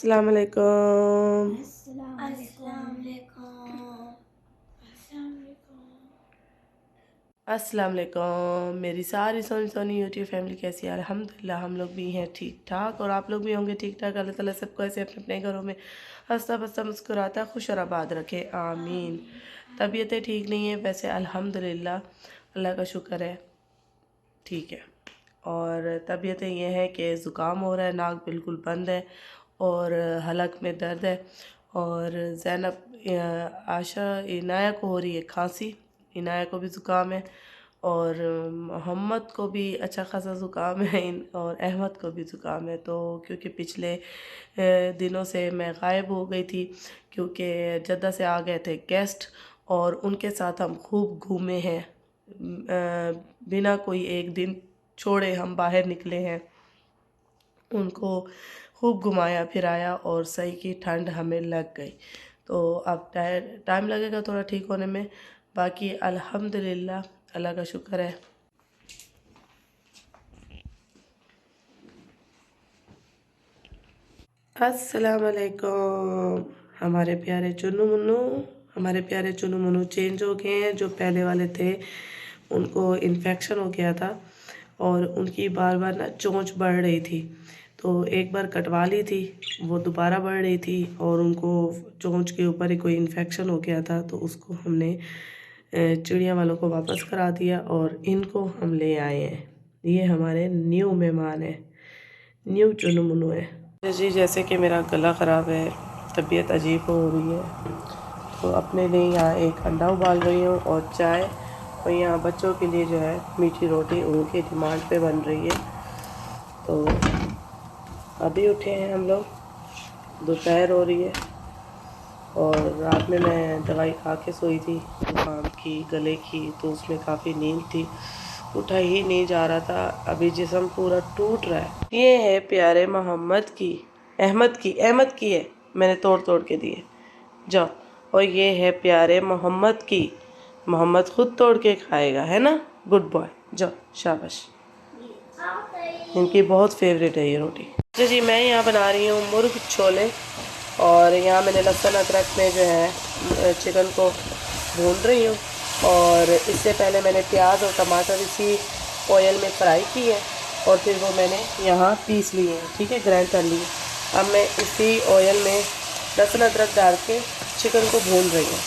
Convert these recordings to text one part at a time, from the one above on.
अस्सलाम वालेकुम। अस्सलाम वालेकुम। मेरी सारी सोनी सोनी यूट्यूब फैमिली कैसी है? अल्हम्दुलिल्लाह हम लोग भी हैं ठीक ठाक और आप लोग भी होंगे ठीक ठाक। अल्लाह ताला सबको ऐसे अपने अपने घरों में हंसता बसता मुस्कुराता खुश और आबाद रखे, आमीन। तबीयतें ठीक नहीं है वैसे अल्हम्दुलिल्लाह, अल्लाह का शुक्र है ठीक है। और तबीयतें ये हैं कि ज़ुकाम हो रहा है, नाक बिल्कुल बंद है और हलक में दर्द है। और ज़ैनब आशा इनाया को हो रही है खांसी, इनाया को भी ज़ुकाम है और मोहम्मद को भी अच्छा खासा ज़ुकाम है और अहमद को भी ज़ुकाम है। तो क्योंकि पिछले दिनों से मैं गायब हो गई थी क्योंकि जद्दा से आ गए थे गेस्ट और उनके साथ हम खूब घूमे हैं, बिना कोई एक दिन छोड़े हम बाहर निकले हैं, उनको खूब घुमाया फिराया और सही की ठंड हमें लग गई। तो अब टाइम लगेगा थोड़ा ठीक होने में, बाकी अल्हम्दुलिल्लाह अल्लाह का शुक्र है। अस्सलाम वालेकुम। हमारे प्यारे चुन्नू मुन्नू, हमारे प्यारे चुन्नू मुन्नू चेंज हो गए हैं। जो पहले वाले थे उनको इन्फेक्शन हो गया था और उनकी बार बार ना चोंच बढ़ रही थी, तो एक बार कटवा ली थी, वो दोबारा बढ़ रही थी और उनको चोंच के ऊपर ही कोई इन्फेक्शन हो गया था। तो उसको हमने चिड़िया वालों को वापस करा दिया और इनको हम ले आए हैं। ये हमारे न्यू मेहमान है, न्यू चुन्नू मुन्नू है जी। जैसे कि मेरा गला ख़राब है, तबीयत अजीब हो रही है, तो अपने लिए यहाँ एक अंडा उबाल रही हूँ और चाय, और यहाँ बच्चों के लिए जो है मीठी रोटी उनकी डिमांड पे बन रही है। तो अभी उठे हैं हम लोग, दोपहर हो रही है और रात में मैं दवाई खा के सोई थी जुकाम की, गले की, तो उसमें काफ़ी नींद थी, उठा ही नहीं जा रहा था। अभी जिस्म पूरा टूट रहा है। ये है प्यारे मोहम्मद की, अहमद की है, मैंने तोड़ तोड़ के दिए, जाओ। और ये है प्यारे मोहम्मद की, मोहम्मद खुद तोड़ के खाएगा, है ना, गुड बॉय, जाओ शाबाश। इनकी बहुत फेवरेट है ये रोटी। अच्छा जी, मैं यहाँ बना रही हूँ मुर्ग छोले और यहाँ मैंने लहसुन अदरक में जो है चिकन को भून रही हूँ और इससे पहले मैंने प्याज और टमाटर इसी ऑयल में फ्राई की है और फिर वो मैंने यहाँ पीस लिए हैं, ठीक है, ग्राइंड कर लिए। अब मैं इसी ऑयल में लहसुन अदरक डाल के चिकन को भून रही हूँ।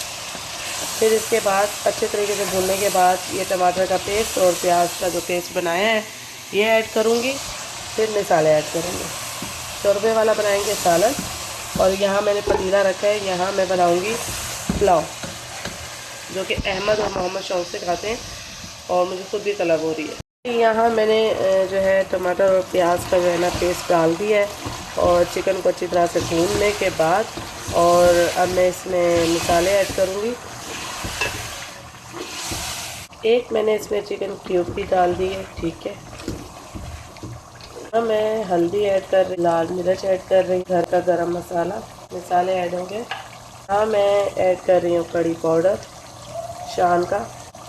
फिर इसके बाद अच्छे तरीके से भूनने के बाद ये टमाटर का पेस्ट और प्याज का जो पेस्ट बनाया है ये ऐड करूँगी, फिर मसाले ऐड करूँगी। शोरबे वाला बनाएंगे सालन और यहाँ मैंने पतीला रखा है, यहाँ मैं बनाऊँगी पुलाव, जो कि अहमद और मोहम्मद शौक से खाते हैं और मुझे खुद भी तलब हो रही है। यहाँ मैंने जो है टमाटर और प्याज का जो है ना पेस्ट डाल दिया है और चिकन को अच्छी तरह से भूनने के बाद और अब मैं इसमें मसाले ऐड करूँगी। एक मैंने इसमें चिकन क्यूब भी डाल दी है, ठीक है। अब मैं हल्दी ऐड कर रही, लाल मिर्च ऐड कर रही, घर का गरम मसाला, मसाले ऐड होंगे। हाँ, मैं ऐड कर रही हूँ कड़ी पाउडर शान का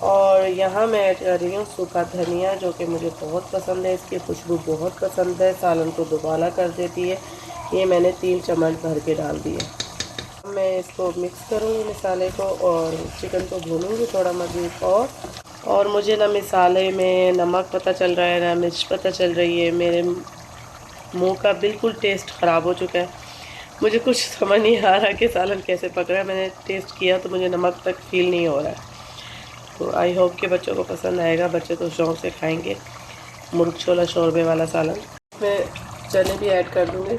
और यहाँ मैं ऐड कर रही हूँ सूखा धनिया, जो कि मुझे बहुत पसंद है, इसकी खुशबू बहुत पसंद है, सालन को दुबाला कर देती है। ये मैंने 3 चम्मच भर के डाल दिए। मैं इसको मिक्स करूँगी मसाले को और चिकन को भूनूँगी थोड़ा मज़ीद और मुझे ना मसाले में नमक पता चल रहा है ना मिर्च पता चल रही है। मेरे मुंह का बिल्कुल टेस्ट ख़राब हो चुका है, मुझे कुछ समझ नहीं आ रहा कि सालन कैसे पक रहा है। मैंने टेस्ट किया तो मुझे नमक तक फील नहीं हो रहा है। तो आई होप कि बच्चों को पसंद आएगा, बच्चे तो शौक़ से खाएंगे मुर्ग छोला शोरबे वाला सालन। मैं चने भी ऐड कर दूँगी।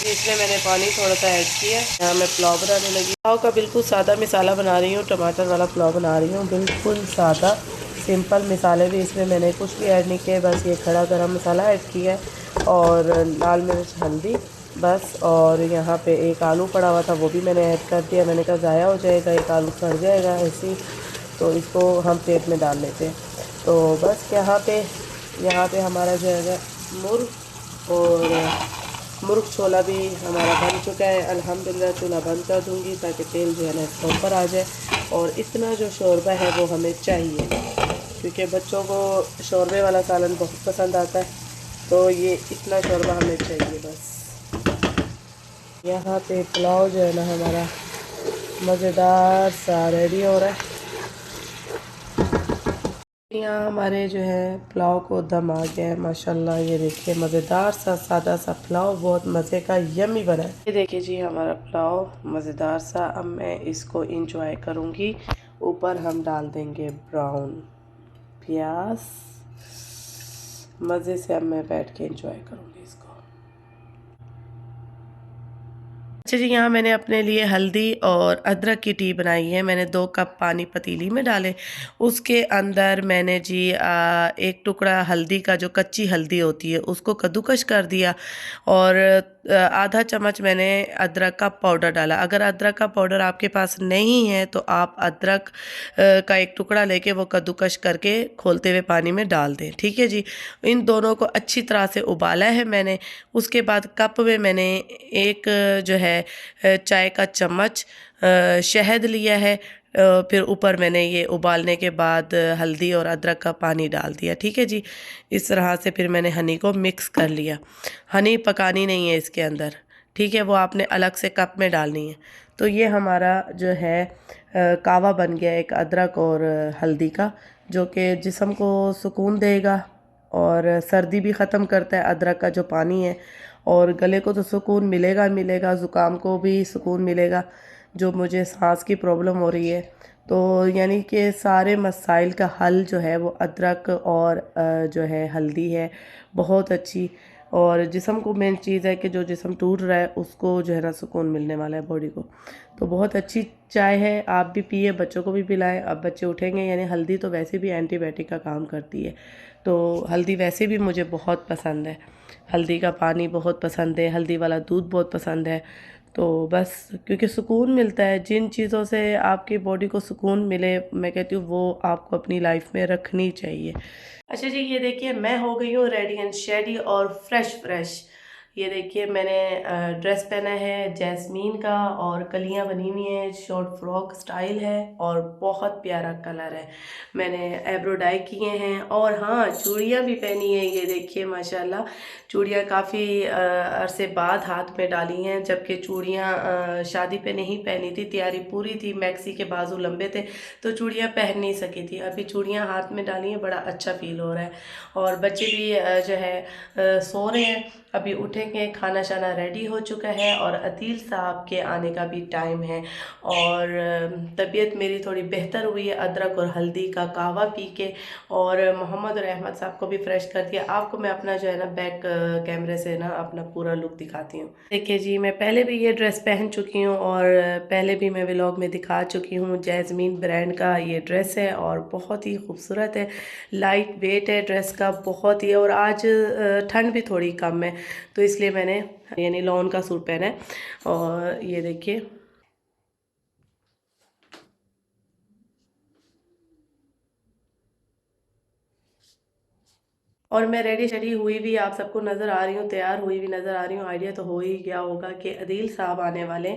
इसमें मैंने पानी थोड़ा सा ऐड किया। यहाँ मैं पुलाव बनाने लगी। पुलाव का बिल्कुल सादा मसाला बना रही हूँ, टमाटर वाला पुलाव बना रही हूँ, बिल्कुल सादा सिंपल। मसाले भी इसमें मैंने कुछ भी ऐड नहीं किए, बस ये खड़ा गरम मसाला ऐड किया है और लाल मिर्च, हल्दी बस। और यहाँ पे एक आलू पड़ा हुआ था वो भी मैंने ऐड कर दिया। मैंने कहा ज़ाया हो जाएगा, एक आलू सड़ जाएगा ऐसे, तो इसको हम प्लेट में डाल लेते हैं। तो बस यहाँ पे हमारा जो है मुर्ग और मुर्ग छोला भी हमारा बन चुका है। अल्हम्दुलिल्लाह चूल्हा बंद कर दूँगी ताकि तेल जो है ना इसके ऊपर आ जाए और इतना जो शोरबा है वो हमें चाहिए। क्योंकि बच्चों को शोरबे वाला सालन बहुत पसंद आता है, तो ये इतना शोरबा हमें चाहिए बस। यहाँ पे पुलाव जो है ना हमारा मज़ेदार सा रेडी हो रहा है। यहाँ हमारे जो है पुलाव को दम आ गया है माशाल्लाह। ये देखिए मज़ेदार सा सादा सा पुलाव बहुत मज़े का यम्मी बना है। ये देखिए जी हमारा पुलाव मज़ेदार सा। अब मैं इसको इंजॉय करूँगी। ऊपर हम डाल देंगे ब्राउन प्याज। मज़े से अब मैं बैठ के इंजॉय करूँगी इसको। अच्छा जी, यहाँ मैंने अपने लिए हल्दी और अदरक की टी बनाई है। मैंने 2 कप पानी पतीली में डाले, उसके अंदर मैंने जी एक टुकड़ा हल्दी का, जो कच्ची हल्दी होती है, उसको कद्दूकश कर दिया और आधा चम्मच मैंने अदरक का पाउडर डाला। अगर अदरक का पाउडर आपके पास नहीं है तो आप अदरक का एक टुकड़ा लेके वो कद्दूकश करके खोलते हुए पानी में डाल दें। ठीक है जी। इन दोनों को अच्छी तरह से उबाला है मैंने। उसके बाद कप में मैंने एक जो है चाय का चम्मच शहद लिया है। फिर ऊपर मैंने ये उबालने के बाद हल्दी और अदरक का पानी डाल दिया। ठीक है जी। इस तरह से फिर मैंने हनी को मिक्स कर लिया। हनी पकानी नहीं है इसके अंदर, ठीक है, वो आपने अलग से कप में डालनी है। तो ये हमारा जो है कावा बन गया एक अदरक और हल्दी का, जो कि जिस्म को सुकून देगा और सर्दी भी ख़त्म करता है। अदरक का जो पानी है, और गले को तो सुकून मिलेगा मिलेगा, ज़ुकाम को भी सुकून मिलेगा। जो मुझे सांस की प्रॉब्लम हो रही है, तो यानी कि सारे मसाइल का हल जो है वो अदरक और जो है हल्दी है, बहुत अच्छी। और जिस्म को मेन चीज़ है कि जो जिस्म टूट रहा है उसको जो है ना सुकून मिलने वाला है बॉडी को। तो बहुत अच्छी चाय है, आप भी पिए, बच्चों को भी पिलाएं। अब बच्चे उठेंगे, यानी हल्दी तो वैसे भी एंटीबायोटिक का काम करती है, तो हल्दी वैसे भी मुझे बहुत पसंद है। हल्दी का पानी बहुत पसंद है, हल्दी वाला दूध बहुत पसंद है। तो बस क्योंकि सुकून मिलता है, जिन चीज़ों से आपकी बॉडी को सुकून मिले, मैं कहती हूँ वो आपको अपनी लाइफ में रखनी चाहिए। अच्छा जी, ये देखिए मैं हो गई हूँ रेडी एंड शेडी और फ्रेश। ये देखिए मैंने ड्रेस पहना है जैस्मीन का और कलियां बनी हुई हैं, शॉर्ट फ्रॉक स्टाइल है और बहुत प्यारा कलर है। मैंने एब्रो डाई किए हैं और हाँ चूड़ियाँ भी पहनी है। ये देखिए माशाल्लाह, चूड़ियाँ काफ़ी अरसे बाद हाथ में डाली हैं, जबकि चूड़ियाँ शादी पे नहीं पहनी थी, तैयारी पूरी थी, मैक्सी के बाजू लंबे थे तो चूड़ियाँ पहन नहीं सकी थी। अभी चूड़ियाँ हाथ में डाली हैं, बड़ा अच्छा फील हो रहा है। और बच्चे भी जो है सो रहे हैं, अभी उठेंगे, खाना शाना रेडी हो चुका है और अदील साहब के आने का भी टाइम है। और तबीयत मेरी थोड़ी बेहतर हुई है अदरक और हल्दी का कावा पी के, और मोहम्मद और अहमद साहब को भी फ्रेश कर दिया। आपको मैं अपना जो है ना बैक कैमरे से ना अपना पूरा लुक दिखाती हूँ। देखिए जी, मैं पहले भी ये ड्रेस पहन चुकी हूँ और पहले भी मैं व्लॉग में दिखा चुकी हूँ। जैस्मीन ब्रांड का ये ड्रेस है और बहुत ही खूबसूरत है, लाइट वेट है ड्रेस का बहुत ही। और आज ठंड भी थोड़ी कम है, तो इसलिए मैंने यानी लॉन का सूट पहना है। और ये देखिए और मैं रेडी शेडी हुई भी आप सबको नज़र आ रही हूँ, तैयार हुई भी नज़र आ रही हूँ। आइडिया तो हो ही गया होगा कि अदील साहब आने वाले,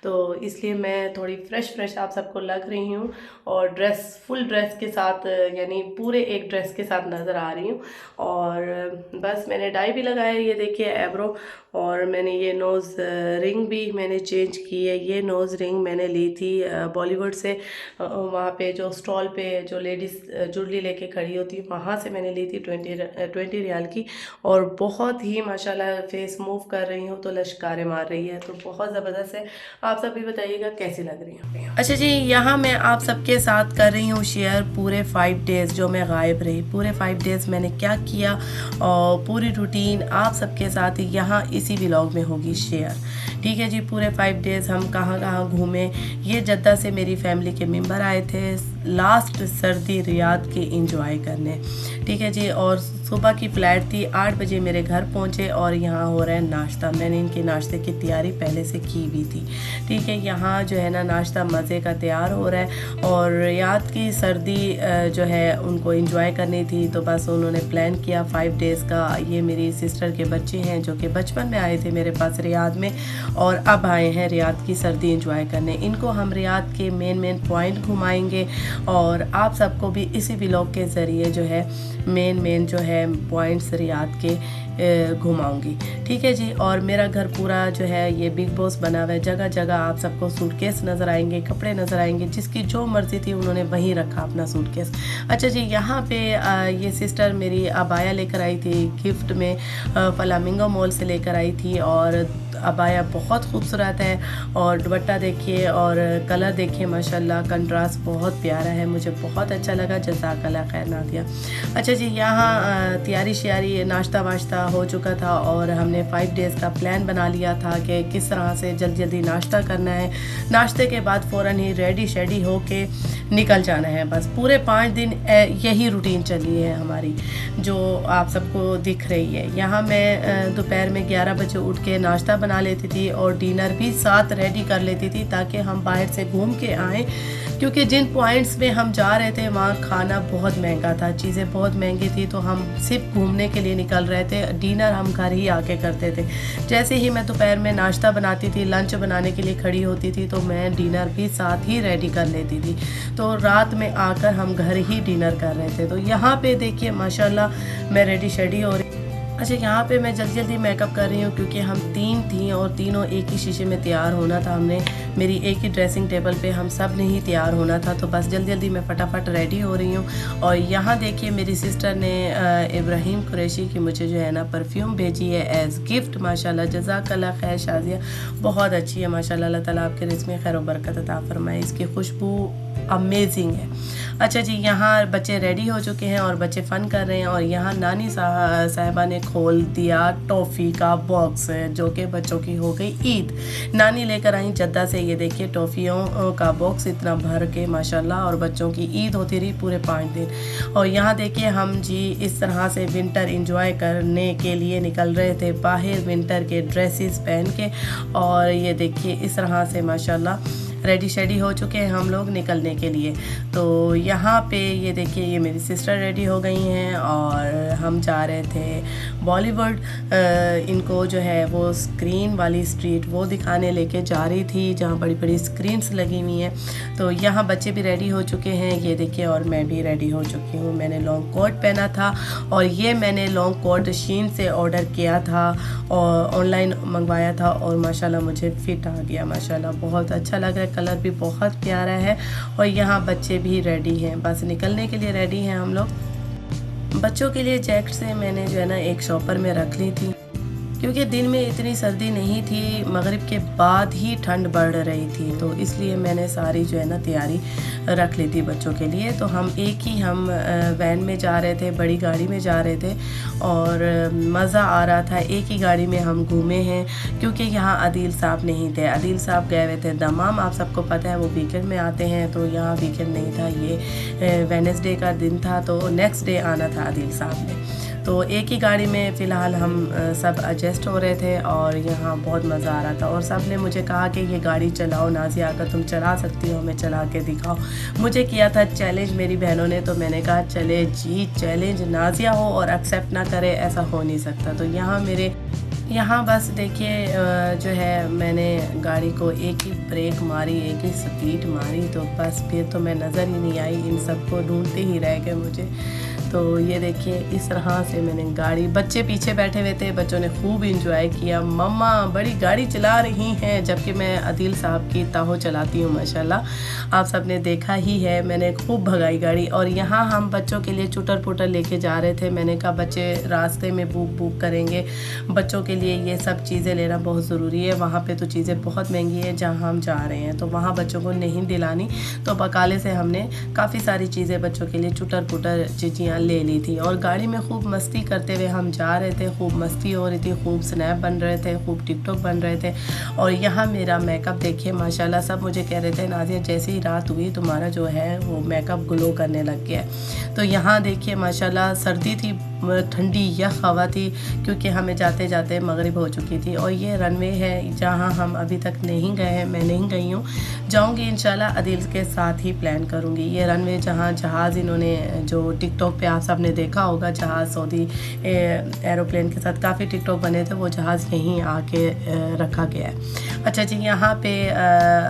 तो इसलिए मैं थोड़ी फ्रेश आप सबको लग रही हूँ और फुल ड्रेस के साथ, यानी पूरे एक ड्रेस के साथ नज़र आ रही हूँ। और बस मैंने डाई भी लगाया, ये देखिए एब्रो, और मैंने ये नोज़ रिंग भी मैंने चेंज की है। ये नोज़ रिंग मैंने ली थी बॉलीवुड से, वहाँ पे जो स्टॉल पे जो लेडीज़ ज्वेलरी लेके खड़ी होती है, वहाँ से मैंने ली थी 20 रियाल की। और बहुत ही माशाल्लाह फेस मूव कर रही हूँ तो लश्कारे मार रही है, तो बहुत ज़बरदस्त है। आप सब भी बताइएगा कैसी लग रही है। अच्छा जी, यहाँ मैं आप सबके साथ कर रही हूँ शेयर पूरे 5 डेज़ जो मैं गायब रही, पूरे 5 डेज़ मैंने क्या किया और पूरी रूटीन आप सबके साथ यहाँ इसी व्लॉग में होगी शेयर। ठीक है जी, पूरे 5 डेज़ हम कहाँ घूमे। ये जद्दा से मेरी फैमिली के मेंबर आए थे लास्ट सर्दी रियाद के एंजॉय करने। ठीक है जी, और सुबह की फ़्लाइट थी, 8 बजे मेरे घर पहुँचे और यहाँ हो रहा है नाश्ता। मैंने इनके नाश्ते की तैयारी पहले से की भी थी। ठीक है, यहाँ जो है ना नाश्ता मज़े का तैयार हो रहा है और रियाद की सर्दी जो है उनको एंजॉय करनी थी, तो बस उन्होंने प्लान किया 5 डेज़ का। ये मेरी सिस्टर के बच्चे हैं जो कि बचपन में आए थे मेरे पास रियाद में और अब आए हैं रियाद की सर्दी एंजॉय करने। इनको हम रियाद के मेन पॉइंट घुमाएंगे और आप सबको भी इसी व्लॉग के ज़रिए जो है मेन जो है पॉइंट्स रियाद के घुमाऊंगी। ठीक है जी। और मेरा घर पूरा जो है ये बिग बॉस बना हुआ है, जगह जगह आप सबको सूटकेस नज़र आएंगे, कपड़े नज़र आएंगे, जिसकी जो मर्ज़ी थी उन्होंने वहीं रखा अपना सूटकेस। अच्छा जी, यहाँ पे ये सिस्टर मेरी अबाया लेकर आई थी गिफ्ट में, फ्लामिंगो मॉल से लेकर आई थी। और अबाया बहुत खूबसूरत है और दुपट्टा देखिए और कलर देखिए, माशाल्लाह कंट्रास्ट बहुत प्यारा है, मुझे बहुत अच्छा लगा। जज़ाकल्लाह खैर नादिया। अच्छा जी, यहाँ तैयारी श्यारी नाश्ता वाश्ता हो चुका था और हमने 5 डेज़ का प्लान बना लिया था कि किस तरह से जल्दी जल्दी नाश्ता करना है। नाश्ते के बाद फ़ौरन ही रेडी शेडी हो के निकल जाना है। बस पूरे 5 दिन यही रूटीन चली है हमारी, जो आप सबको दिख रही है। यहाँ मैं दोपहर में 11 बजे उठ के नाश्ता बना लेती थी और डिनर भी साथ रेडी कर लेती थी ताकि हम बाहर से घूम के आएँ, क्योंकि जिन पॉइंट्स में हम जा रहे थे वहाँ खाना बहुत महंगा था, चीज़ें बहुत महंगी थी, तो हम सिर्फ घूमने के लिए निकल रहे थे। डिनर हम घर ही आके करते थे। जैसे ही मैं दोपहर में नाश्ता बनाती थी, लंच बनाने के लिए खड़ी होती थी, तो मैं डिनर भी साथ ही रेडी कर लेती थी। तो रात में आकर हम घर ही डिनर कर रहे थे। तो यहाँ पे देखिए माशाल्लाह मैं रेडी शेडी हो रही। अच्छा, यहाँ पे मैं जल्दी जल्दी मेकअप कर रही हूँ क्योंकि हम 3 थी और तीनों एक ही शीशे में तैयार होना था। हमने मेरी एक ही ड्रेसिंग टेबल पे हम सब ने ही तैयार होना था, तो बस जल्दी जल्दी मैं फटाफट रेडी हो रही हूँ। और यहाँ देखिए मेरी सिस्टर ने इब्राहिम कुरैशी की मुझे जो है ना परफ्यूम भेजी है एज़ गिफ्ट। माशाल्लाह जज़ाकल्लाह खैर शाजिया, बहुत अच्छी है माशाल्लाह। अल्लाह ताला आपके रिज़्क़ में खैर व बरकत अता फरमाए। इसकी खुशबू अमेजिंग है। अच्छा जी, यहाँ बच्चे रेडी हो चुके हैं और बच्चे फ़न कर रहे हैं। और यहाँ नानी साहिबा ने खोल दिया टॉफ़ी का बॉक्स, जो कि बच्चों की हो गई ईद। नानी लेकर आई जद्दा से, ये देखिए टॉफ़ियों का बॉक्स इतना भर के माशाल्लाह, और बच्चों की ईद होती रही पूरे 5 दिन। और यहाँ देखिए हम जी इस तरह से विंटर इंजॉय करने के लिए निकल रहे थे बाहर, विंटर के ड्रेसेस पहन के। और ये देखिए इस तरह से माशाल्लाह रेडी शेडी हो चुके हैं हम लोग निकलने के लिए। तो यहाँ पे ये देखिए ये मेरी सिस्टर रेडी हो गई हैं और हम जा रहे थे बॉलीवुड। इनको जो है वो स्क्रीन वाली स्ट्रीट वो दिखाने लेके जा रही थी, जहाँ बड़ी बड़ी स्क्रीन्स लगी हुई हैं। तो यहाँ बच्चे भी रेडी हो चुके हैं, ये देखिए, और मैं भी रेडी हो चुकी हूँ। मैंने लॉन्ग कोट पहना था और ये मैंने लॉन्ग कोट शीन से ऑर्डर किया था और ऑनलाइन मंगवाया था और माशाल्लाह मुझे फिट आ गया। माशाल्लाह बहुत अच्छा लग रहा है, कलर भी बहुत प्यारा है। और यहाँ बच्चे भी रेडी हैं, बस निकलने के लिए रेडी हैं हम लोग। बच्चों के लिए जैकेट से मैंने जो है ना एक शॉपर में रख ली थी, क्योंकि दिन में इतनी सर्दी नहीं थी, मगरिब के बाद ही ठंड बढ़ रही थी, तो इसलिए मैंने सारी जो है ना तैयारी रख ली थी बच्चों के लिए। तो हम हम वैन में जा रहे थे, बड़ी गाड़ी में जा रहे थे और मज़ा आ रहा था। एक ही गाड़ी में हम घूमे हैं क्योंकि यहाँ आदिल साहब नहीं थे। आदिल साहब गए हुए थे दमाम, आप सबको पता है वो वीकेंड में आते हैं, तो यहाँ वीकेंड नहीं था, ये वेडनेसडे का दिन था, तो नेक्स्ट डे आना था आदिल साहब ने। तो एक ही गाड़ी में फ़िलहाल हम सब एडजस्ट हो रहे थे और यहाँ बहुत मज़ा आ रहा था। और सब ने मुझे कहा कि ये गाड़ी चलाओ नाज़िया, अगर तुम चला सकती हो हमें चला के दिखाओ। मुझे किया था चैलेंज मेरी बहनों ने, तो मैंने कहा चले जी चैलेंज, नाज़िया हो और एक्सेप्ट ना करे, ऐसा हो नहीं सकता। तो यहाँ बस देखिए जो है मैंने गाड़ी को एक ही ब्रेक मारी, एक ही स्पीड मारी, तो बस फिर तो मैं नज़र ही नहीं आई, इन सबको ढूंढते ही रह गए मुझे। तो ये देखिए इस तरह से मैंने गाड़ी, बच्चे पीछे बैठे हुए थे, बच्चों ने खूब इंजॉय किया, मम्मा बड़ी गाड़ी चला रही हैं, जबकि मैं आदिल साहब की ताहो चलाती हूँ माशाल्लाह। आप सब ने देखा ही है, मैंने खूब भगाई गाड़ी। और यहाँ हम बच्चों के लिए चुटर पुटर लेके जा रहे थे। मैंने कहा बच्चे रास्ते में बुक करेंगे, बच्चों के लिए ये सब चीज़ें लेना बहुत ज़रूरी है। वहाँ पे तो चीज़ें बहुत महंगी है जहाँ हम जा रहे हैं, तो वहाँ बच्चों को नहीं दिलानी। तो बकाले से हमने काफ़ी सारी चीज़ें बच्चों के लिए चुटर पुटर चीज़ियाँ ले ली थी। और गाड़ी में खूब मस्ती करते हुए हम जा रहे थे, खूब मस्ती हो रही थी, खूब स्नैप बन रहे थे, खूब टिकटॉक बन रहे थे। और यहाँ मेरा मेकअप देखिए माशाल्लाह, सब मुझे कह रहे थे नाज़िया जैसे ही रात हुई तुम्हारा जो है वो मेकअप ग्लो करने लग गया। तो यहाँ देखिए माशाल्लाह सर्दी थी, ठंडी यख हवा थी, क्योंकि हमें जाते जाते मगरिब हो चुकी थी। और ये रनवे है जहाँ हम अभी तक नहीं गए हैं, मैं नहीं गई हूँ, जाऊँगी इंशाल्लाह, आदिल के साथ ही प्लान करूँगी। ये रनवे जहाँ जहाज़ इन्होंने जो टिकटॉक पे आप सब ने देखा होगा, जहाज़ सऊदी एरोप्लेन के साथ काफ़ी टिकटॉक बने थे, वो जहाज़ यहीं आके रखा गया है। अच्छा जी, यहाँ पे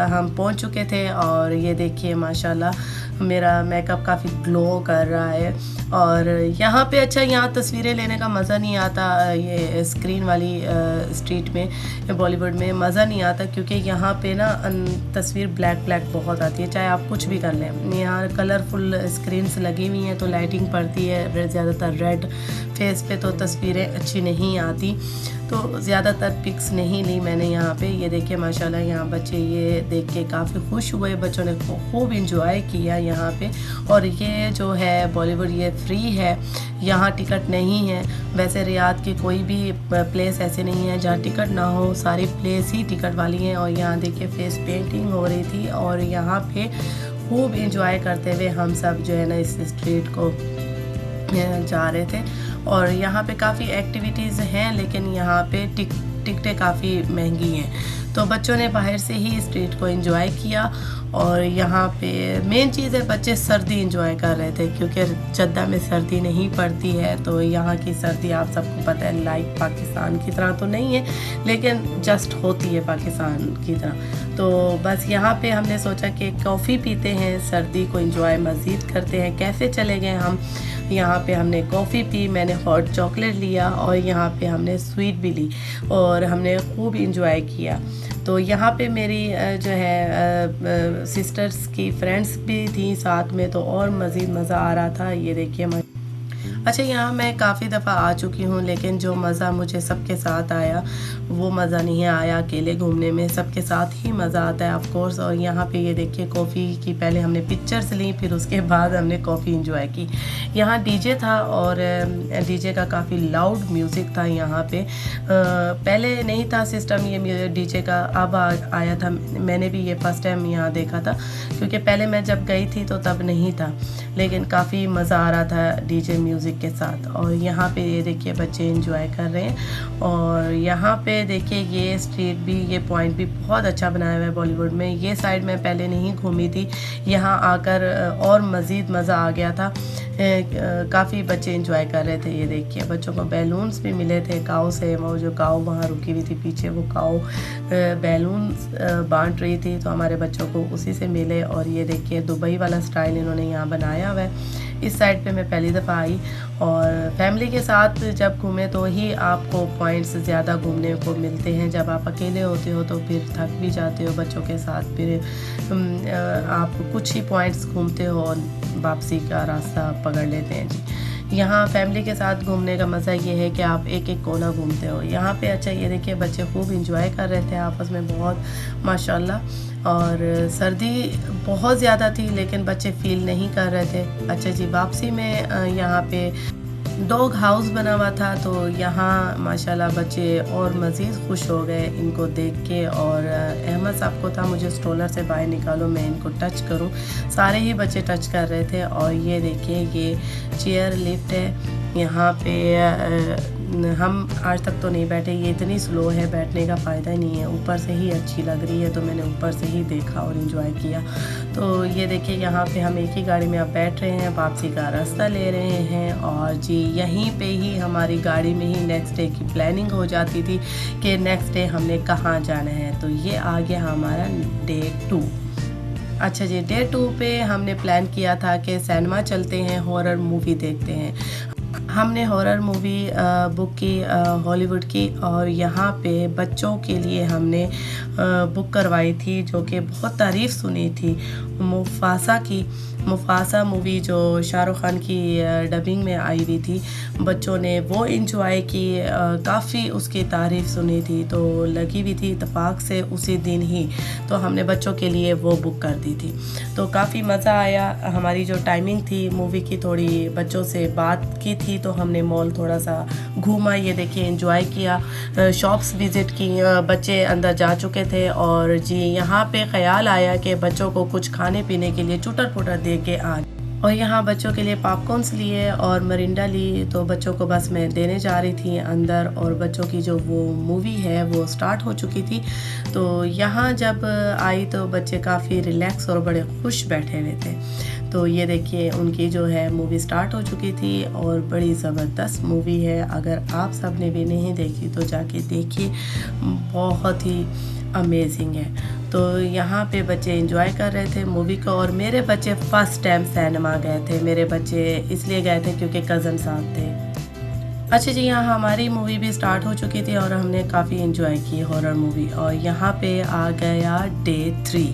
हम पहुँच चुके थे और ये देखिए माशाल्लाह मेरा मेकअप काफ़ी ग्लो कर रहा है। और यहाँ पे अच्छा, यहाँ तस्वीरें लेने का मज़ा नहीं आता, ये स्क्रीन वाली स्ट्रीट में बॉलीवुड में मज़ा नहीं आता, क्योंकि यहाँ पे ना तस्वीर ब्लैक बहुत आती है, चाहे आप कुछ भी कर लें। यहाँ कलरफुल स्क्रीन्स लगी हुई हैं तो लाइटिंग पड़ती है ज़्यादातर रेड फेस पे, तो तस्वीरें अच्छी नहीं आती, तो ज़्यादातर पिक्स नहीं ली मैंने यहाँ पे। ये देखिए माशाल्लाह यहाँ बच्चे ये देख के काफ़ी खुश हुए, बच्चों ने खूब इंजॉय किया यहाँ पे। और ये जो है बॉलीवुड ये फ्री है, यहाँ टिकट नहीं है। वैसे रियाद की कोई भी प्लेस ऐसे नहीं है जहाँ टिकट ना हो, सारी प्लेस ही टिकट वाली हैं। और यहाँ देखिए फेस पेंटिंग हो रही थी और यहाँ पे खूब इंजॉय करते हुए हम सब जो है ना इस स्ट्रीट को जा रहे थे। और यहाँ पे काफ़ी एक्टिविटीज़ हैं, लेकिन यहाँ पे टिकटें काफ़ी महंगी हैं, तो बच्चों ने बाहर से ही स्ट्रीट को एंजॉय किया। और यहाँ पे मेन चीज़ है, बच्चे सर्दी एंजॉय कर रहे थे, क्योंकि जद्दा में सर्दी नहीं पड़ती है, तो यहाँ की सर्दी आप सबको पता है लाइक पाकिस्तान की तरह तो नहीं है, लेकिन जस्ट होती है पाकिस्तान की तरह। तो बस यहाँ पे हमने सोचा कि कॉफ़ी पीते हैं, सर्दी को एंजॉय मज़ीद करते हैं। कैफ़े चले गए हम, यहाँ पे हमने कॉफ़ी पी, मैंने हॉट चॉकलेट लिया और यहाँ पे हमने स्वीट भी ली और हमने खूब इंजॉय किया। तो यहाँ पे मेरी जो है सिस्टर्स की फ्रेंड्स भी थी साथ में, तो और मज़ीद मज़ा आ रहा था। ये देखिए अच्छा, यहाँ मैं काफ़ी दफ़ा आ चुकी हूँ, लेकिन जो मज़ा मुझे सबके साथ आया वो मज़ा नहीं आया अकेले घूमने में, सबके साथ ही मज़ा आता है ऑफ कोर्स। और यहाँ पे ये देखिए कॉफ़ी की पहले हमने पिक्चर्स ली, फिर उसके बाद हमने कॉफ़ी एंजॉय की। यहाँ डीजे था और डीजे का काफ़ी लाउड म्यूज़िक था यहाँ पे। पहले नहीं था सिस्टम ये डीजे का, अब आया था। मैंने भी ये फर्स्ट टाइम यहाँ देखा था, क्योंकि पहले मैं जब गई थी तो तब नहीं था, लेकिन काफ़ी मज़ा आ रहा था डीजे म्यूज़िक के साथ। और यहाँ पे ये देखिए बच्चे एंजॉय कर रहे हैं। और यहाँ पे देखिए ये स्ट्रीट भी, ये पॉइंट भी बहुत अच्छा बनाया हुआ है बॉलीवुड में। ये साइड मैं पहले नहीं घूमी थी, यहाँ आकर और मज़ीद मज़ा आ गया था। काफ़ी बच्चे एंजॉय कर रहे थे। ये देखिए बच्चों को बैलून्स भी मिले थे काऊ से, वो जो काऊ वहाँ रुकी हुई थी पीछे, वो काऊ बैलून्स बांट रही थी, तो हमारे बच्चों को उसी से मिले। और ये देखिए दुबई वाला स्टाइल इन्होंने यहाँ बनाया हुआ है। इस साइड पे मैं पहली दफ़ा आई, और फैमिली के साथ जब घूमे तो ही आपको पॉइंट्स ज़्यादा घूमने को मिलते हैं। जब आप अकेले होते हो तो फिर थक भी जाते हो, बच्चों के साथ फिर आप कुछ ही पॉइंट्स घूमते हो और वापसी का रास्ता पकड़ लेते हैं जी। यहाँ फैमिली के साथ घूमने का मज़ा ये है कि आप एक एक कोना घूमते हो यहाँ पे। अच्छा ये देखिए बच्चे खूब इंजॉय कर रहे थे आपस में बहुत माशाल्लाह। और सर्दी बहुत ज़्यादा थी, लेकिन बच्चे फील नहीं कर रहे थे। अच्छा जी, वापसी में यहाँ पे डॉग हाउस बना हुआ था, तो यहाँ माशाल्लाह बच्चे और मज़ीद खुश हो गए इनको देख के। और अहमद साहब को था मुझे स्ट्रोलर से बाहर निकालो, मैं इनको टच करूं, सारे ही बच्चे टच कर रहे थे। और ये देखिए ये चेयर लिफ्ट है, यहाँ पे हम आज तक तो नहीं बैठे, ये इतनी स्लो है, बैठने का फ़ायदा ही नहीं है। ऊपर से ही अच्छी लग रही है, तो मैंने ऊपर से ही देखा और एंजॉय किया। तो ये देखिए यहाँ पे हम एक ही गाड़ी में अब बैठ रहे हैं, वापसी का रास्ता ले रहे हैं। और जी यहीं पे ही हमारी गाड़ी में ही नेक्स्ट डे की प्लानिंग हो जाती थी कि नेक्स्ट डे हमने कहाँ जाना है। तो ये आ गया हमारा डे 2। अच्छा जी, डे 2 पे हमने प्लान किया था कि सिनेमा चलते हैं, हॉरर मूवी देखते हैं। हमने हॉरर मूवी बुक की हॉलीवुड की, और यहाँ पे बच्चों के लिए हमने बुक करवाई थी, जो कि बहुत तारीफ़ सुनी थी, मुफासा की। मुफासा मूवी जो शाहरुख खान की डबिंग में आई हुई थी, बच्चों ने वो इंजॉय की, काफ़ी उसकी तारीफ़ सुनी थी, तो लगी हुई थी इत्तेफाक से उसी दिन ही, तो हमने बच्चों के लिए वो बुक कर दी थी। तो काफ़ी मज़ा आया। हमारी जो टाइमिंग थी मूवी की, थोड़ी बच्चों से बात की थी, तो हमने मॉल थोड़ा सा घूमा, ये देखिए एंजॉय किया, शॉप्स विज़िट की, बच्चे अंदर जा चुके थे। और जी यहाँ पे ख़्याल आया कि बच्चों को कुछ खाने पीने के लिए चुटर पुटर दे के आ, और यहाँ बच्चों के लिए पॉपकॉर्न्स लिए और मरिंडा ली, तो बच्चों को बस मैं देने जा रही थी अंदर। और बच्चों की जो वो मूवी है वो स्टार्ट हो चुकी थी, तो यहाँ जब आई तो बच्चे काफ़ी रिलैक्स और बड़े खुश बैठे हुए थे। तो ये देखिए उनकी जो है मूवी स्टार्ट हो चुकी थी, और बड़ी ज़बरदस्त मूवी है। अगर आप सब ने भी नहीं देखी तो जाके देखिए, बहुत ही अमेजिंग है। तो यहाँ पे बच्चे एंजॉय कर रहे थे मूवी को। और मेरे बच्चे फ़र्स्ट टाइम सिनेमा गए थे। मेरे बच्चे इसलिए गए थे क्योंकि कज़न साथ थे। अच्छा जी, यहाँ हमारी मूवी भी स्टार्ट हो चुकी थी और हमने काफ़ी एंजॉय की हॉरर मूवी। और यहाँ पे आ गया डे 3।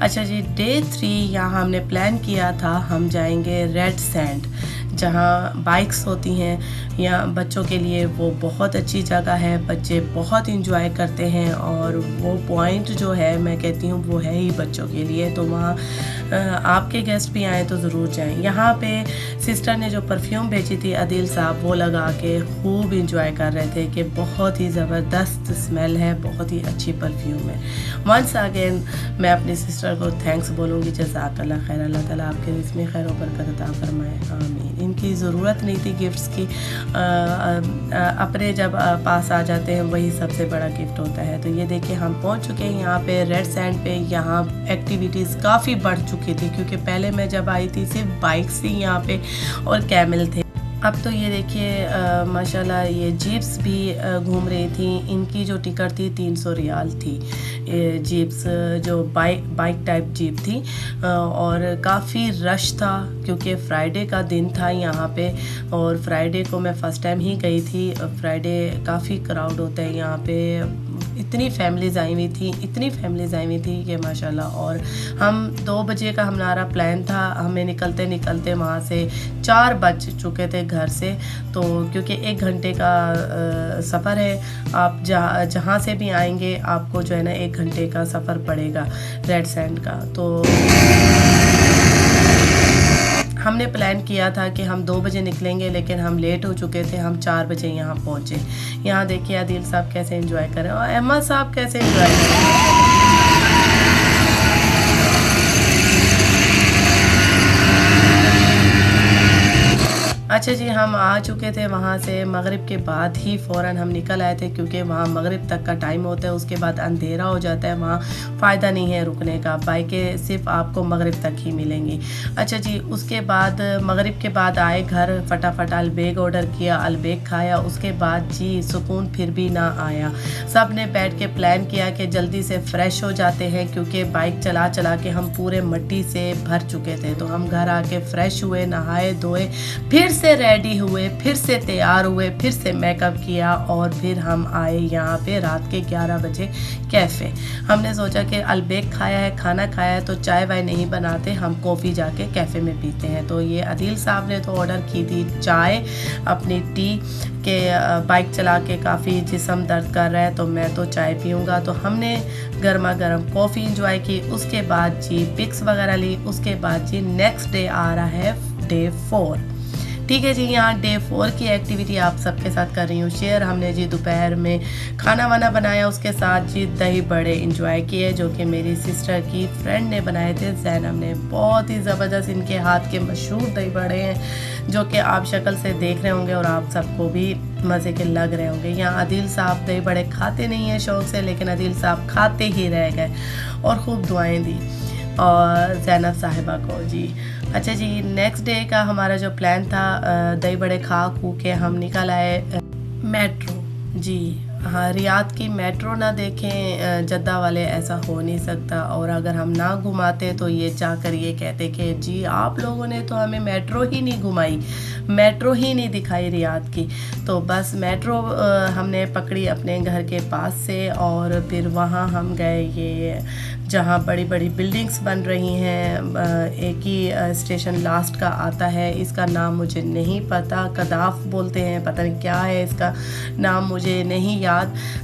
अच्छा जी, डे 3 यहाँ हमने प्लान किया था हम जाएंगे रेड सैंड, जहाँ बाइक्स होती हैं। यहाँ बच्चों के लिए वो बहुत अच्छी जगह है, बच्चे बहुत इंजॉय करते हैं। और वो पॉइंट जो है मैं कहती हूँ वो है ही बच्चों के लिए। तो वहाँ आपके गेस्ट भी आए तो ज़रूर जाएं। यहाँ पे सिस्टर ने जो परफ्यूम भेजी थी अदील साहब, वो लगा के खूब इंजॉय कर रहे थे कि बहुत ही ज़बरदस्त स्मेल है, बहुत ही अच्छी परफ्यूम है। वंस अगेन मैं अपनी सिस्टर को थैंक्स बोलूँगी, जज़ाकल्लाह खैर, अल्लाह ताला आपके इसमें खैर बरकत अता फरमाए, आमीन। इनकी ज़रूरत नहीं थी गिफ्ट्स की, अपने जब पास आ जाते हैं वही सबसे बड़ा गिफ्ट होता है। तो ये देखिए हम पहुंच चुके हैं यहाँ पे रेड सैंड पे। यहाँ एक्टिविटीज़ काफ़ी बढ़ चुकी थी क्योंकि पहले मैं जब आई थी सिर्फ बाइक्स थी यहाँ पे और कैमल थे। अब तो ये देखिए माशाल्लाह ये जीप्स भी घूम रही थी। इनकी जो टिकट थी 300 रियाल थी। जीप्स जो बाइक टाइप जीप थी और काफ़ी रश था क्योंकि फ्राइडे का दिन था यहाँ पे। और फ्राइडे को मैं फ़र्स्ट टाइम ही गई थी। फ्राइडे काफ़ी क्राउड होता है यहाँ पे। इतनी फैमिलीज़ आई हुई थी कि माशाल्लाह। और हम 2 बजे का हमारा प्लान था। हमें निकलते निकलते वहाँ से 4 बज चुके थे घर से। तो क्योंकि 1 घंटे का सफ़र है, आप जहाँ से भी आएंगे आपको जो है ना 1 घंटे का सफ़र पड़ेगा रेड सैंड का। तो हमने प्लान किया था कि हम 2 बजे निकलेंगे, लेकिन हम लेट हो चुके थे। हम 4 बजे यहाँ पहुँचे। यहाँ देखिए आदिल साहब कैसे एंजॉय कर रहे हैं और अहमद साहब कैसे एंजॉय कर रहे हैं। अच्छा जी, हम आ चुके थे वहाँ से मगरिब के बाद ही फ़ौरन हम निकल आए थे क्योंकि वहाँ मगरिब तक का टाइम होता है, उसके बाद अंधेरा हो जाता है। वहाँ फ़ायदा नहीं है रुकने का, बाइकें सिर्फ आपको मगरिब तक ही मिलेंगी। अच्छा जी, उसके बाद मगरिब के बाद आए घर, फटाफट अलबेग ऑर्डर किया, अलबेग खाया। उसके बाद जी सुकून फिर भी ना आया। सब ने बैठ के प्लान किया कि जल्दी से फ़्रेश हो जाते हैं क्योंकि बाइक चला चला के हम पूरे मिट्टी से भर चुके थे। तो हम घर आके फ़्रेश हुए, नहाए धोए, फिर से रेडी हुए, फिर से तैयार हुए, फिर से मेकअप किया और फिर हम आए यहाँ पे रात के 11 बजे कैफ़े। हमने सोचा कि अलबेग खाया है, खाना खाया है, तो चाय वाय नहीं बनाते, हम कॉफ़ी जाके कैफ़े में पीते हैं। तो ये अदील साहब ने तो ऑर्डर की थी चाय, अपनी टी के बाइक चला के काफ़ी जिस्म दर्द कर रहा है तो मैं तो चाय पीऊँगा। तो हमने गर्मा गर्म कॉफ़ी इंजॉय की। उसके बाद जी पिक्स वगैरह ली। उसके बाद जी नेक्स्ट डे आ रहा है डे 4। ठीक है जी, यहाँ डे 4 की एक्टिविटी आप सबके साथ कर रही हूँ शेयर। हमने जी दोपहर में खाना वाना बनाया, उसके साथ जी दही बड़े इंजॉय किए जो कि मेरी सिस्टर की फ्रेंड ने बनाए थे, जैनब ने। बहुत ही ज़बरदस्त इनके हाथ के मशहूर दही बड़े हैं जो कि आप शक्ल से देख रहे होंगे और आप सबको भी मज़े के लग रहे होंगे। यहाँ अदील साहब दही बड़े खाते नहीं हैं शौक़ से, लेकिन अदील साहब खाते ही रह गए और ख़ूब दुआएँ दी और जैनब साहिबा को जी। अच्छा जी, नेक्स्ट डे का हमारा जो प्लान था, दही बड़े खा खू के हम निकल आए मेट्रो जी। हाँ, रियाद की मेट्रो ना देखें जद्दा वाले, ऐसा हो नहीं सकता। और अगर हम ना घुमाते तो ये चाहकर ये कहते कि जी आप लोगों ने तो हमें मेट्रो ही नहीं घुमाई, मेट्रो ही नहीं दिखाई रियाद की। तो बस मेट्रो हमने पकड़ी अपने घर के पास से और फिर वहाँ हम गए ये जहाँ बड़ी बड़ी बिल्डिंग्स बन रही हैं। एक ही स्टेशन लास्ट का आता है, इसका नाम मुझे नहीं पता, कदाफ बोलते हैं, पता नहीं क्या है इसका नाम, मुझे नहीं याद।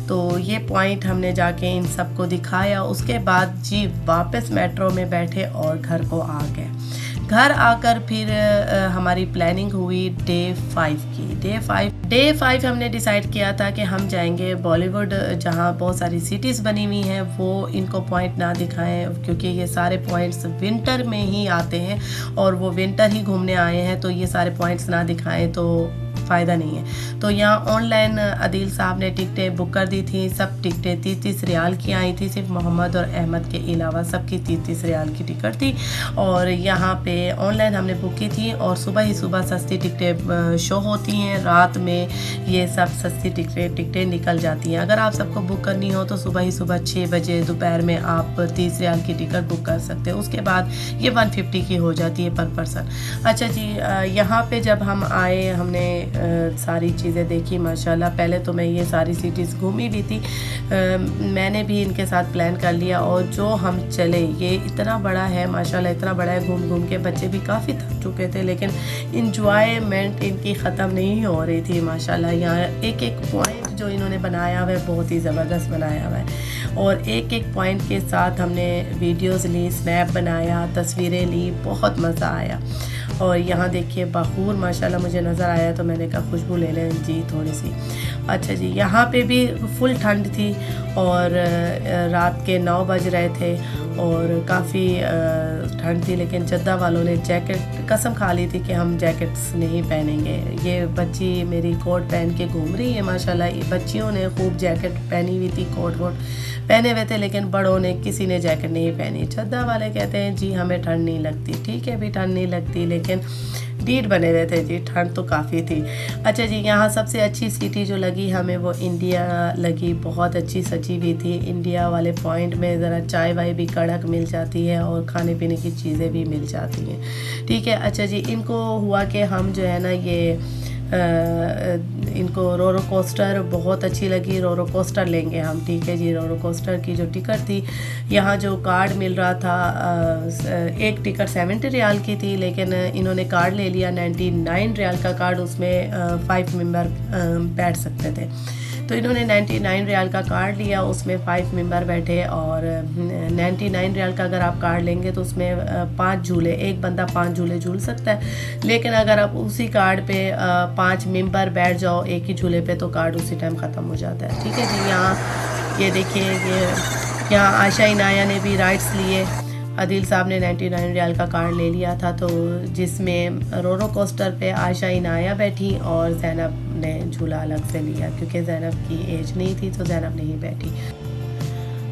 तो ये पॉइंट हमने जाके इन सबको दिखाया। उसके बाद जी वापस मेट्रो में बैठे और घर को आ गए। घर आकर फिर हमारी प्लानिंग हुई डे 5 की। डे 5 हमने डिसाइड किया था कि हम जाएंगे बॉलीवुड, जहाँ बहुत सारी सिटीज़ बनी हुई हैं, वो इनको पॉइंट ना दिखाएं क्योंकि ये सारे पॉइंट्स विंटर में ही आते हैं और वो विंटर ही घूमने आए हैं। तो ये सारे पॉइंट्स ना दिखाएं तो फ़ायदा नहीं है। तो यहाँ ऑनलाइन अदील साहब ने टिकटें बुक कर दी थी। सब टिकटें 30-30 रियाल की आई थी, सिर्फ मोहम्मद और अहमद के अलावा सबकी 30-30 रियाल की टिकट थी। और यहाँ पे ऑनलाइन हमने बुक की थी और सुबह ही सुबह सस्ती टिकटें शो होती हैं, रात में ये सब सस्ती टिकटें निकल जाती हैं। अगर आप सबको बुक करनी हो तो सुबह ही सुबह 6 बजे दोपहर में आप 30 रियाल की टिकट बुक कर सकते हैं। उसके बाद ये 150 की हो जाती है पर पर्सन। अच्छा जी, यहाँ पे जब हम आए हमने सारी चीज़ें देखी माशाल्लाह। पहले तो मैं ये सारी सिटीज़ घूमी भी थी, मैंने भी इनके साथ प्लान कर लिया। और जो हम चले ये इतना बड़ा है माशाल्लाह, इतना बड़ा है, घूम घूम के बच्चे भी काफ़ी थक चुके थे, लेकिन इंजॉयमेंट इनकी ख़त्म नहीं हो रही थी माशाल्लाह। यहाँ एक एक पॉइंट जो इन्होंने बनाया हुआ है बहुत ही ज़बरदस्त बनाया हुआ है। और एक एक पॉइंट के साथ हमने वीडियोज़ ली, स्नैप बनाया, तस्वीरें ली, बहुत मज़ा आया। और यहाँ देखिए बखूर माशाल्लाह मुझे नज़र आया तो मैंने कहा खुशबू ले लें जी थोड़ी सी। अच्छा जी, यहाँ पे भी फुल ठंड थी और रात के 9 बज रहे थे और काफ़ी ठंड थी, लेकिन जद्दा वालों ने जैकेट कसम खा ली थी कि हम जैकेट्स नहीं पहनेंगे। ये बच्ची मेरी कोट पहन के घूम रही है माशाल्लाह। बच्चियों ने खूब जैकेट पहनी हुई थी, कोट वोट पहने हुए थे, लेकिन बड़ों ने किसी ने जैकेट नहीं पहनी। जद्दा वाले कहते हैं जी हमें ठंड नहीं लगती। ठीक है भी, ठंड नहीं लगती, लेकिन डीट बने हुए थे जी, ठंड तो काफ़ी थी। अच्छा जी, यहाँ सबसे अच्छी सिटी जो लगी हमें वो इंडिया लगी, बहुत अच्छी सजी हुई थी। इंडिया वाले पॉइंट में ज़रा चाय वाय भी कड़क मिल जाती है और खाने पीने की चीज़ें भी मिल जाती हैं। ठीक है। अच्छा जी, इनको हुआ कि हम जो है ना ये इनको रोरो कोस्टर बहुत अच्छी लगी, रोरो कोस्टर लेंगे हम। ठीक है जी, रोरो कोस्टर की जो टिकट थी, यहाँ जो कार्ड मिल रहा था, एक टिकट 70 रियाल की थी, लेकिन इन्होंने कार्ड ले लिया 99 रियाल का कार्ड, उसमें 5 मेंबर बैठ सकते थे। तो इन्होंने 99 रियाल का कार्ड लिया, उसमें 5 मेंबर बैठे। और 99 रियाल का अगर आप कार्ड लेंगे तो उसमें 5 झूले, एक बंदा 5 झूले झूल सकता है। लेकिन अगर आप उसी कार्ड पे 5 मेंबर बैठ जाओ एक ही झूले पे तो कार्ड उसी टाइम ख़त्म हो जाता है। ठीक है जी, यहाँ ये देखिए, ये यहाँ आयशा इनाया ने भी राइट्स लिए। अदील साहब ने 99 रियाल का कार्ड ले लिया था, तो जिसमें रोरो कोस्टर पे आयशा इनाया बैठी और ज़ैनब ने झूला अलग से लिया, क्योंकि ज़ैनब की एज नहीं थी तो ज़ैनब नहीं बैठी।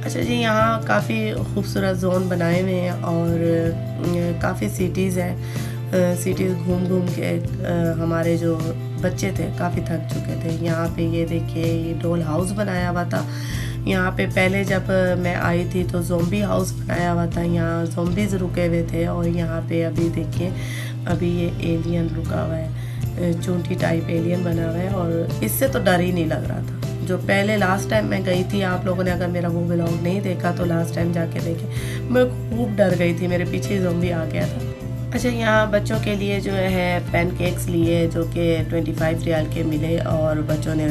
अच्छा जी, यहाँ काफ़ी खूबसूरत जोन बनाए हुए हैं और काफ़ी सिटीज़ हैं। सिटीज़ घूम घूम के हमारे जो बच्चे थे काफ़ी थक चुके थे। यहाँ पे ये देखिए, ये डोल हाउस बनाया हुआ था। यहाँ पे पहले जब मैं आई थी तो ज़ोंबी हाउस बनाया हुआ था, यहाँ ज़ोंबीज़ रुके हुए थे। और यहाँ पे अभी देखिए, अभी ये एलियन रुका हुआ है, चूंटी टाइप एलियन बना हुआ है, और इससे तो डर ही नहीं लग रहा था। जो पहले लास्ट टाइम मैं गई थी, आप लोगों ने अगर मेरा वो व्लॉग नहीं देखा तो लास्ट टाइम जाके देखें, मैं खूब डर गई थी, मेरे पीछे ज़ोंबी आ गया था। अच्छा, यहाँ बच्चों के लिए जो है पैनकेक्स लिए जो कि 25 रियाल के मिले और बच्चों ने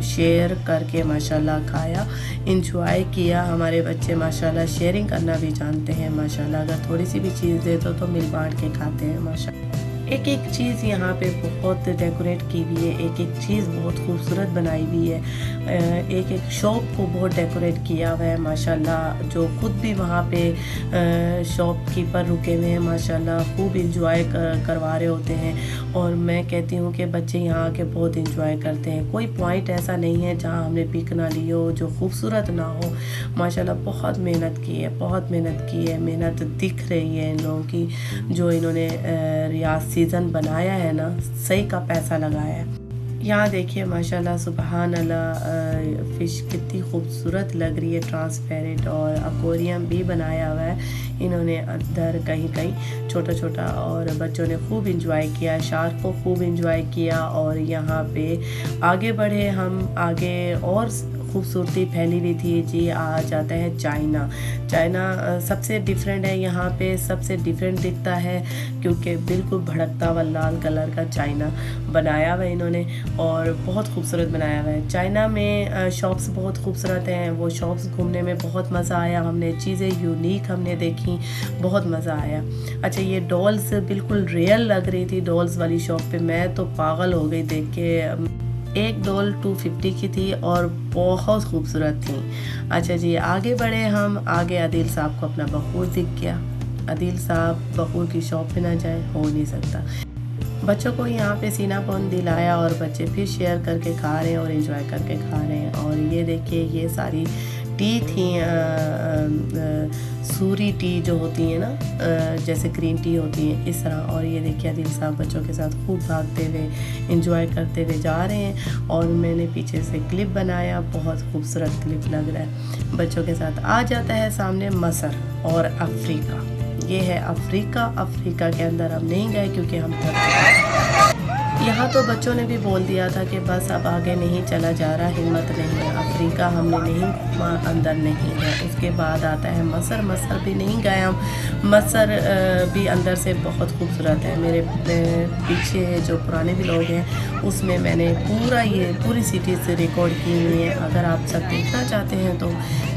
शेयर करके माशाल्लाह खाया, इंजॉय किया। हमारे बच्चे माशाल्लाह शेयरिंग करना भी जानते हैं माशाल्लाह, अगर थोड़ी सी भी चीज़ दे दो तो मिल बांट के खाते हैं माशाल्लाह। एक एक चीज़ यहाँ पे बहुत डेकोरेट की हुई है, एक एक चीज़ बहुत खूबसूरत बनाई हुई है, एक एक शॉप को बहुत डेकोरेट किया हुआ है माशाल्लाह। जो खुद भी वहाँ पे शॉपकीपर रुके हुए हैं माशाल्लाह, खूब इंजॉय करवा रहे होते हैं। और मैं कहती हूँ कि बच्चे यहाँ आके बहुत इंजॉय करते हैं। कोई पॉइंट ऐसा नहीं है जहाँ हमने पिक ना ली हो जो खूबसूरत ना हो माशाल्लाह। बहुत मेहनत की है, बहुत मेहनत की है, मेहनत दिख रही है इन लोगों की। जो इन्होंने रियाज सीज़न बनाया है ना, सही का पैसा लगाया है। यहाँ देखिए माशाल्लाह सुबहान अल्लाह, फ़िश कितनी खूबसूरत लग रही है, ट्रांसपेरेंट, और एक्वेरियम भी बनाया हुआ है इन्होंने अंदर कहीं कहीं छोटा छोटा। और बच्चों ने खूब इंजॉय किया, शार्क को खूब इंजॉय किया। और यहाँ पे आगे बढ़े हम, आगे और खूबसूरती फैली हुई थी जी। आ जाता है चाइना। चाइना सबसे डिफरेंट है, यहाँ पे सबसे डिफरेंट दिखता है क्योंकि बिल्कुल भड़कता हुआ लाल कलर का चाइना बनाया हुआ है इन्होंने, और बहुत खूबसूरत बनाया हुआ है। चाइना में शॉप्स बहुत खूबसूरत हैं, वो शॉप्स घूमने में बहुत मज़ा आया, हमने चीज़ें यूनिक हमने देखी, बहुत मज़ा आया। अच्छा, ये डॉल्स बिल्कुल रियल लग रही थी डॉल्स वाली शॉप पे, मैं तो पागल हो गई देख के। एक डॉल 250 की थी और बहुत खूबसूरत थी। अच्छा जी, आगे बढ़े हम, आगे अदील साहब को अपना बखूर दिख गया। अदील साहब बखूर की शॉप पे ना जाए, हो नहीं सकता। बच्चों को यहाँ पे सीनापन दिलाया और बच्चे फिर शेयर करके खा रहे हैं और एंजॉय करके खा रहे हैं। और ये देखिए ये सारी टी थी, सूरी टी जो होती है ना, जैसे ग्रीन टी होती है इस तरह। और ये देखिए आदिल साहब बच्चों के साथ खूब भागते हुए एंजॉय करते हुए जा रहे हैं। और मैंने पीछे से क्लिप बनाया, बहुत खूबसूरत क्लिप लग रहा है। बच्चों के साथ आ जाता है सामने मसर और अफ्रीका। ये है अफ्रीका। अफ्रीका के अंदर हम नहीं गए क्योंकि हम थक चुके। यहाँ तो बच्चों ने भी बोल दिया था कि बस अब आगे नहीं चला जा रहा, हिम्मत नहीं है। अफ्रीका हमने नहीं, अंदर नहीं है। उसके बाद आता है मसर। मसर भी नहीं गए हम। मसर भी अंदर से बहुत खूबसूरत है। मेरे पीछे जो पुराने व्लॉग हैं उसमें मैंने पूरी सिटी से रिकॉर्ड की हुई है। अगर आप सब देखना चाहते हैं तो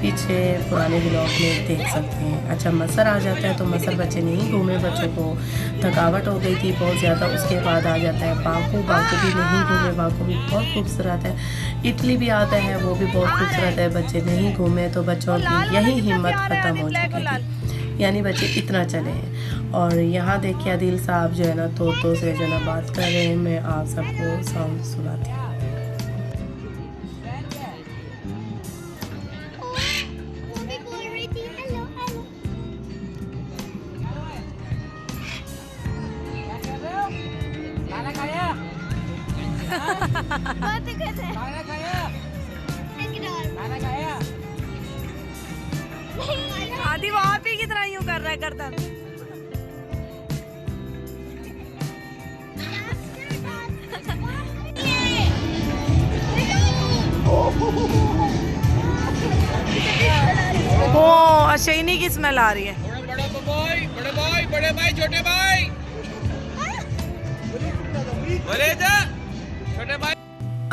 पीछे पुराने व्लॉग में देख सकते हैं। अच्छा, मसर आ जाता है तो मसर बच्चे नहीं घूमे, बच्चों को थकावट हो गई थी बहुत ज़्यादा। उसके बाद आ जाता है बाकू। बाकू भी नहीं घूमे, बाकू भी बहुत खूबसूरत है। इटली भी आता है, वो भी बहुत खूबसूरत है। बच्चे नहीं घूमे तो बच्चों की यही हिम्मत ख़त्म हो चुकी थी, यानी बच्चे इतना चले हैं। और यहाँ देखिए आदिल साहब जो है ना तोतों से जो है ना बात कर रहे हैं। मैं आप सबको साउंड सुनाती हूँ। आदि वहाँ पे की तरह यूं कर रहा है गर्दन। ओ अच्छा, इन्हीं की स्मेल आ रही है। बड़े भाई छोटे भाई छोटे भाई।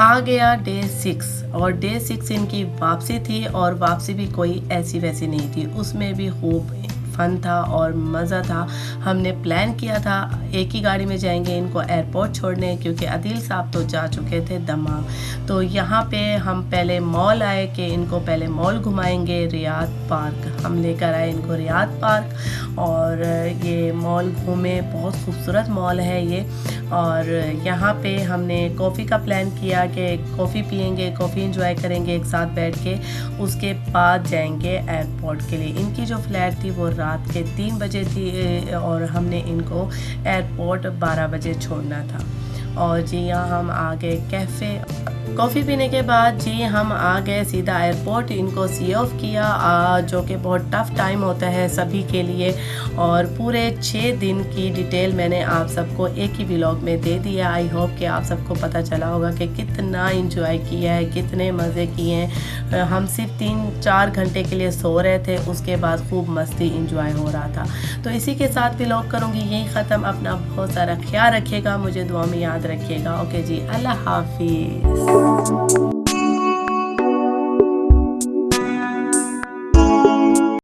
आ गया डे 6 और डे 6 इनकी वापसी थी। और वापसी भी कोई ऐसी वैसी नहीं थी, उसमें भी खूब फन था और मज़ा था। हमने प्लान किया था एक ही गाड़ी में जाएंगे इनको एयरपोर्ट छोड़ने, क्योंकि आदिल साहब तो जा चुके थे दमाम। तो यहाँ पे हम पहले मॉल आए कि इनको पहले मॉल घुमाएंगे। रियाद पार्क हम लेकर आए इनको, रियाद पार्क। और ये मॉल घूमे, बहुत खूबसूरत मॉल है ये। और यहाँ पे हमने कॉफ़ी का प्लान किया कि कॉफ़ी पियेंगे, कॉफ़ी एंजॉय करेंगे एक साथ बैठ के। उसके बाद जाएंगे एयरपोर्ट के लिए। इनकी जो फ़्लाइट थी वो रात के 3 बजे थी और हमने इनको एयरपोर्ट 12 बजे छोड़ना था। और जी यहाँ हम आ गए कैफ़े। कॉफ़ी पीने के बाद जी हम आ गए सीधा एयरपोर्ट। इनको सी ऑफ किया, जो कि बहुत टफ़ टाइम होता है सभी के लिए। और पूरे 6 दिन की डिटेल मैंने आप सबको एक ही व्लॉग में दे दिया। आई होप कि आप सबको पता चला होगा कि कितना इंजॉय किया है, कितने मज़े किए हैं। हम सिर्फ 3-4 घंटे के लिए सो रहे थे, उसके बाद खूब मस्ती इंजॉय हो रहा था। तो इसी के साथ व्लॉग करूँगी यही ख़त्म। अपना बहुत सारा ख्याल रखिएगा, मुझे दुआ में याद रखिएगा। ओके जी, अल्लाह हाफिज़।